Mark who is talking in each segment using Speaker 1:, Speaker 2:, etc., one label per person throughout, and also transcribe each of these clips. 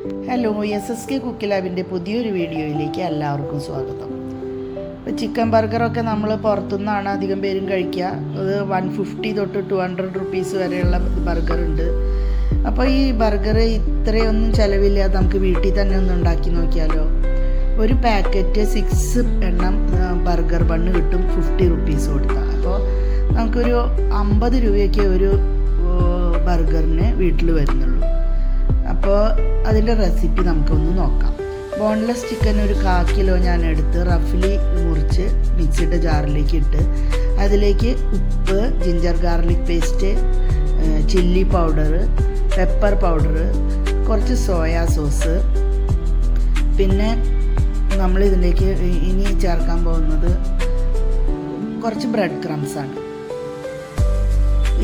Speaker 1: Hello, SSK cook ലാബിൻ്റെ പുതിയൊരു വീഡിയോയിലേക്ക് എല്ലാവർക്കും സ്വാഗതം. ഇപ്പോൾ ചിക്കൻ ബർഗറൊക്കെ നമ്മൾ പുറത്തുനിന്നാണ് അധികം പേരും കഴിക്കുക. അത് 150 തൊട്ട് 200 റുപ്പീസ് വരെയുള്ള ബർഗറുണ്ട്. അപ്പോൾ ഈ ബർഗർ ഇത്രയൊന്നും ചിലവില്ലാതെ നമുക്ക് വീട്ടിൽ തന്നെ ഒന്ന് ഉണ്ടാക്കി നോക്കിയാലോ. ഒരു പാക്കറ്റ് 6 എണ്ണം ബർഗർ ബണ്ണ് കിട്ടും 50 റുപ്പീസ് കൊടുത്താൽ. അപ്പോൾ നമുക്കൊരു 50 രൂപയൊക്കെ ഒരു ബർഗറിന് വീട്ടിൽ വരുന്നുള്ളൂ. അപ്പോൾ അതിൻ്റെ റെസിപ്പി നമുക്കൊന്ന് നോക്കാം. ബോൺലെസ് ചിക്കൻ ഒരു 1/4 കിലോ ഞാൻ എടുത്ത് റഫ്ലി മുറിച്ച് മിക്സിയുടെ ജാറിലേക്ക് ഇട്ട് അതിലേക്ക് ഉപ്പ്, ginger garlic paste, chilli powder, pepper powder, കുറച്ച് സോയാ സോസ്, പിന്നെ നമ്മളിതിലേക്ക് ഇനി ചേർക്കാൻ പോകുന്നത് കുറച്ച് ബ്രെഡ് ക്രംസാണ്.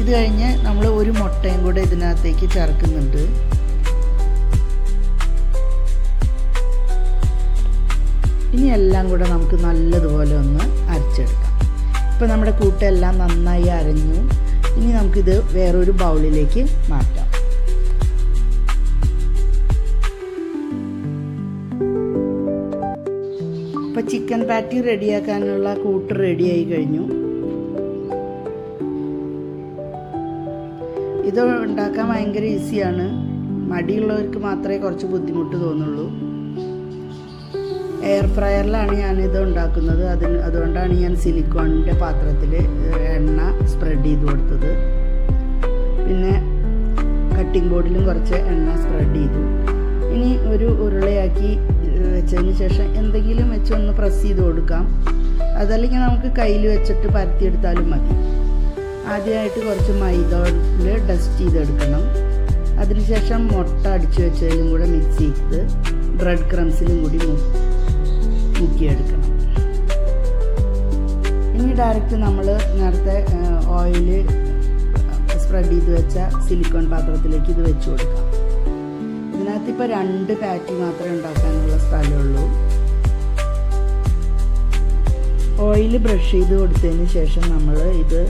Speaker 1: ഇത് കഴിഞ്ഞ് നമ്മൾ ഒരു മുട്ടയും കൂടെ ഇതിനകത്തേക്ക് ചേർക്കുന്നുണ്ട്. ഇനി എല്ലാം കൂടെ നമുക്ക് നല്ലതുപോലെ ഒന്ന് അരച്ചെടുക്കാം. ഇപ്പോൾ നമ്മുടെ കൂട്ടെല്ലാം നന്നായി അരഞ്ഞു. ഇനി നമുക്കിത് വേറൊരു ബൗളിലേക്ക് മാറ്റാം. ഇപ്പോൾ ചിക്കൻ പാറ്റി റെഡിയാക്കാനുള്ള കൂട്ട് റെഡിയായി കഴിഞ്ഞു. ഇത് ഉണ്ടാക്കാൻ ഭയങ്കര ഈസിയാണ്. മടിയുള്ളവർക്ക് മാത്രമേ കുറച്ച് ബുദ്ധിമുട്ട് തോന്നുള്ളൂ. എയർ ഫ്രയറിലാണ് ഞാനിത് ഉണ്ടാക്കുന്നത്. അതുകൊണ്ടാണ് ഞാൻ സിലിക്കോണിൻ്റെ പാത്രത്തിൽ എണ്ണ സ്പ്രെഡ് ചെയ്ത് കൊടുത്തത്. പിന്നെ കട്ടിംഗ് ബോർഡിലും കുറച്ച് എണ്ണ സ്പ്രെഡ് ചെയ്തു. ഇനി ഒരു ഉരുളയാക്കി വെച്ചതിന് ശേഷം എന്തെങ്കിലും വെച്ചൊന്ന് പ്രസ് ചെയ്ത് കൊടുക്കാം. അതല്ലെങ്കിൽ നമുക്ക് കയ്യിൽ വെച്ചിട്ട് പരത്തിയെടുത്താലും മതി. ആദ്യമായിട്ട് കുറച്ച് മൈദയിൽ ഡസ്റ്റ് ചെയ്തെടുക്കണം. അതിനുശേഷം മുട്ട അടിച്ചു വെച്ചതിലും കൂടെ മിക്സ് ചെയ്ത് ബ്രെഡ് ക്രംസിലും കൂടി മുക്കിയെടുക്കണം. ഇനി ഡയറക്റ്റ് നമ്മൾ നേരത്തെ ഓയിൽ സ്പ്രെഡ് ചെയ്ത് വെച്ച സിലിക്കോൺ പാത്രത്തിലേക്ക് ഇത് വെച്ച് കൊടുക്കാം. ഇതിനകത്ത് ഇപ്പോൾ 2 പാറ്റി മാത്രമേ ഉണ്ടാക്കാനുള്ള സ്ഥലമുള്ളൂ. ഓയിൽ ബ്രഷ് ചെയ്ത് കൊടുത്തതിന് ശേഷം നമ്മൾ ഇത്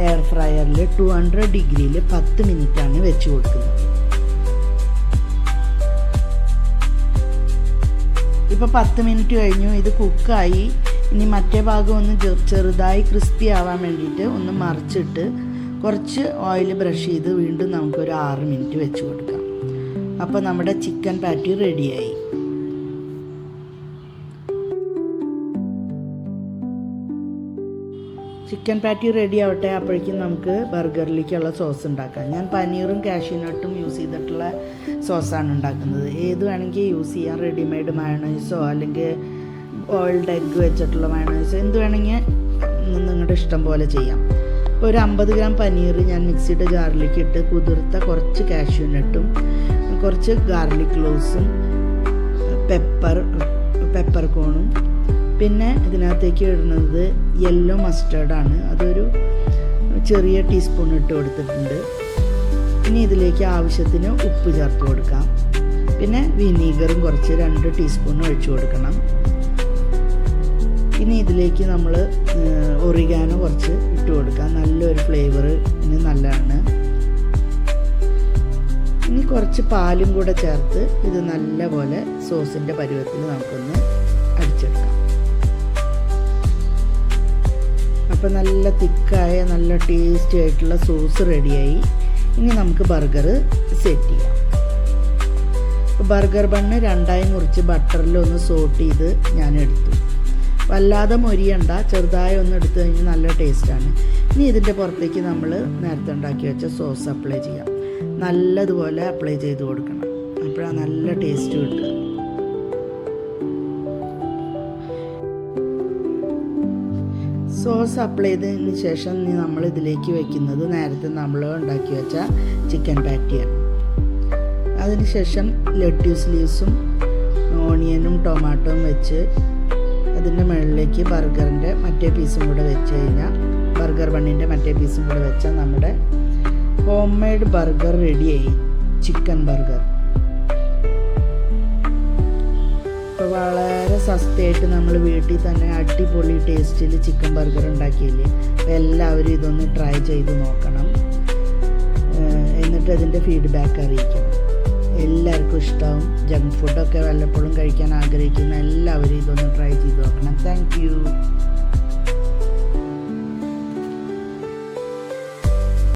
Speaker 1: എയർ ഫ്രയറിൽ 200 ഡിഗ്രിയിൽ 10 മിനിറ്റാണ് വെച്ച് കൊടുക്കുന്നത്. ഇപ്പോൾ 10 മിനിറ്റ് കഴിഞ്ഞു. ഇത് കുക്കായി. ഇനി മറ്റേ ഭാഗം ഒന്ന് ചെറുതായി ക്രിസ്പി ആവാൻ വേണ്ടിയിട്ട് ഒന്ന് മറിച്ചിട്ട് കുറച്ച് ഓയിൽ ബ്രഷ് ചെയ്ത് വീണ്ടും നമുക്കൊരു 6 മിനിറ്റ് വെച്ച് കൊടുക്കാം. അപ്പോൾ നമ്മുടെ ചിക്കൻ പാറ്റി റെഡിയായി. ചിക്കൻ പാറ്റി റെഡി ആവട്ടെ. അപ്പോഴേക്കും നമുക്ക് ബർഗറിലേക്കുള്ള സോസ് ഉണ്ടാക്കാം. ഞാൻ പനീറും കാഷ്യൂനട്ടും യൂസ് ചെയ്തിട്ടുള്ള സോസാണ് ഉണ്ടാക്കുന്നത്. ഏത് വേണമെങ്കിൽ യൂസ് ചെയ്യാം. റെഡിമെയ്ഡ് മയണൈസോ അല്ലെങ്കിൽ ഓയിൽഡ് എഗ്ഗ് വെച്ചിട്ടുള്ള മയണൈസോ എന്ത് വേണമെങ്കിൽ നിങ്ങളുടെ ഇഷ്ടം പോലെ ചെയ്യാം. ഇപ്പോൾ ഒരു 50 ഗ്രാം പനീർ ഞാൻ മിക്സിയുടെ ജാറിലേക്ക് ഇട്ട് കുതിർത്ത കുറച്ച് കാഷ്യൂനട്ടും കുറച്ച് ഗാർലിക് ക്ലോവ്സും പെപ്പർ കോണും പിന്നെ ഇതിനകത്തേക്ക് ഇടുന്നത് യെല്ലോ മസ്റ്റേർഡാണ്. അതൊരു ചെറിയ ടീസ്പൂൺ ഇട്ട് കൊടുത്തിട്ടുണ്ട്. ഇനി ഇതിലേക്ക് ആവശ്യത്തിന് ഉപ്പ് ചേർത്ത് കൊടുക്കാം. പിന്നെ വിനീഗറും കുറച്ച് 2 ടീസ്പൂൺ ഒഴിച്ചു കൊടുക്കണം. ഇനി ഇതിലേക്ക് നമ്മൾ ഒറിഗാനോ കുറച്ച് ഇട്ട് കൊടുക്കാം. നല്ലൊരു ഫ്ലേവർ ഇനി നല്ലതാണ്. ഇനി കുറച്ച് പാലും കൂടെ ചേർത്ത് ഇത് നല്ലപോലെ സോസിൻ്റെ പരുവത്തിൽ നമുക്കൊന്ന് അടിച്ചെടുക്കാം. അപ്പോൾ നല്ല തിക്കായ നല്ല ടേസ്റ്റി ആയിട്ടുള്ള സോസ് റെഡിയായി. ഇനി നമുക്ക് ബർഗർ സെറ്റ് ചെയ്യാം. ബർഗർ ബണ്ണ് 2ആയി മുറിച്ച് ബട്ടറിൽ ഒന്ന് സോട്ട് ചെയ്ത് ഞാൻ എടുത്തു. വല്ലാതെ മൊരിയണ്ട, ചെറുതായി ഒന്ന് എടുത്തു കഴിഞ്ഞാൽ നല്ല ടേസ്റ്റാണ്. ഇനി ഇതിൻ്റെ പുറത്തേക്ക് നമ്മൾ നേരത്തെ ഉണ്ടാക്കി വെച്ച സോസ് അപ്ലൈ ചെയ്യാം. നല്ലതുപോലെ അപ്ലൈ ചെയ്ത് കൊടുക്കണം. അപ്പോഴാണ് നല്ല ടേസ്റ്റ് കിട്ടുക. സോസ് അപ്ലൈ ചെയ്തതിന് ശേഷം നമ്മൾ ഇതിലേക്ക് വയ്ക്കുന്നത് നേരത്തെ നമ്മൾ ഉണ്ടാക്കി വെച്ച ചിക്കൻ പാറ്റിയാണ്. അതിനുശേഷം ലെറ്റ്യൂസ് ലീവ്സും ഓണിയനും ടൊമാറ്റോയും വെച്ച് അതിൻ്റെ മുകളിലേക്ക് ബർഗറിൻ്റെ മറ്റേ പീസും കൂടെ വെച്ച് കഴിഞ്ഞാൽ ബർഗർ ബണ്ണിൻ്റെ മറ്റേ പീസും കൂടെ വെച്ചാൽ നമ്മുടെ ഹോം മെയ്ഡ് ബർഗർ റെഡിയായി. ചിക്കൻ ബർഗർ ഇപ്പോൾ വളരെ സസ്തയായിട്ട് നമ്മൾ വീട്ടിൽ തന്നെ അടിപൊളി ടേസ്റ്റിൽ ചിക്കൻ ബർഗർ ഉണ്ടാക്കിയില്ലേ. അപ്പോൾ എല്ലാവരും ഇതൊന്ന് ട്രൈ ചെയ്ത് നോക്കണം. എന്നിട്ട് അതിൻ്റെ ഫീഡ്ബാക്ക് അറിയിക്കണം. എല്ലാവർക്കും ഇഷ്ടമാവും. ജങ്ക് ഫുഡൊക്കെ വല്ലപ്പോഴും കഴിക്കാൻ ആഗ്രഹിക്കുന്ന എല്ലാവരും ഇതൊന്ന് ട്രൈ ചെയ്ത് നോക്കണം. Thank you.